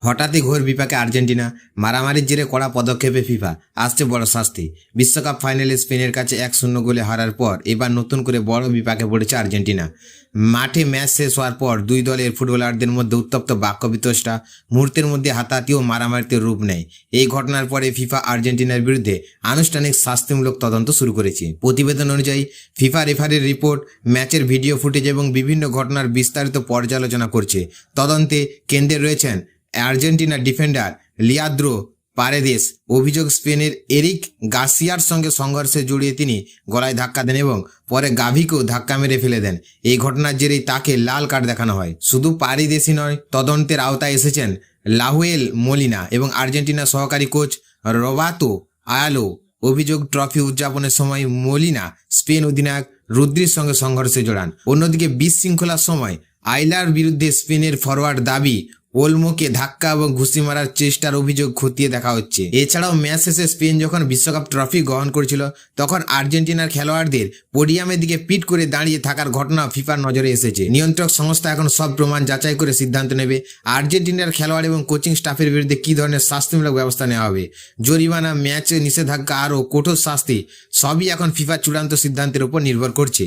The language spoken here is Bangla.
হঠাৎই ঘোর বিপাকে আর্জেন্টিনা, মারামারির জেরে কড়া পদক্ষেপে ফিফা, আসছে বড় শাস্তি। বিশ্বকাপ ফাইনালে স্পেনের কাছে 1-0 গোলে হারার পর এবার নতুন করে বড় বিপাকে পড়েছে আর্জেন্টিনা। মাঠে ম্যাচ শেষ হওয়ার পর দুই দলের ফুটবলারদের মধ্যে উত্তপ্ত বাক্য বিতণ্ডা মুহূর্তের মধ্যে হাতাহাতি ও মারামারিতে রূপ নেয়। এই ঘটনার পরে ফিফা আর্জেন্টিনার বিরুদ্ধে আনুষ্ঠানিক শাস্তিমূলক তদন্ত শুরু করেছে। প্রতিবেদন অনুযায়ী ফিফা রেফারির রিপোর্ট, ম্যাচের ভিডিও ফুটেজ এবং বিভিন্ন ঘটনার বিস্তারিত পর্যালোচনা করছে। তদন্তে কেন্দ্রে রয়েছেন আর্জেন্টিনার ডিফেন্ডার লিয়াদ্রো পারেদেস। অভিযোগ, স্পেনের এরিক গার্সিয়ার সঙ্গে সংঘর্ষে জড়িয়ে তিনি গলায় ধাক্কা দেন এবং পরে গাভিকেও ধাক্কা মেরে ফেলে দেন। এই ঘটনার জেরেই তাকে লাল কার্ড দেখানো হয়। শুধু পারেদেসই নয়, তদন্তের আওতায় এসেছেন লাহুয়েল মোলিনা এবং আর্জেন্টিনার সহকারী কোচ রবার্তো আয়ালো। অভিযোগ, ট্রফি উদযাপনের সময় মোলিনা স্পেন অধিনায়ক রদ্রির সঙ্গে সংঘর্ষে জড়ান। অন্যদিকে বিশৃঙ্খলার সময় আইলার বিরুদ্ধে স্পেনের ফরওয়ার্ড দাবি ওলমোকে ধাক্কা এবং ঘুষি মারার চেষ্টার অভিযোগ খতিয়ে দেখা হচ্ছে। এছাড়াও ম্যাচ শেষে স্পেন যখন বিশ্বকাপ ট্রফি গ্রহণ করেছিল তখন আর্জেন্টিনার খেলোয়াড়দের পোডিয়ামের দিকে পিট করে দাঁড়িয়ে থাকার ঘটনা ফিফার নজরে এসেছে। নিয়ন্ত্রক সংস্থা এখন সব প্রমাণ যাচাই করে সিদ্ধান্ত নেবে আর্জেন্টিনার খেলোয়াড় এবং কোচিং স্টাফের বিরুদ্ধে কী ধরনের শাস্তিমূলক ব্যবস্থা নেওয়া হবে। জরিমানা, ম্যাচে নিষেধাজ্ঞা, আরও কঠোর শাস্তি, সবই এখন ফিফার চূড়ান্ত সিদ্ধান্তের উপর নির্ভর করছে।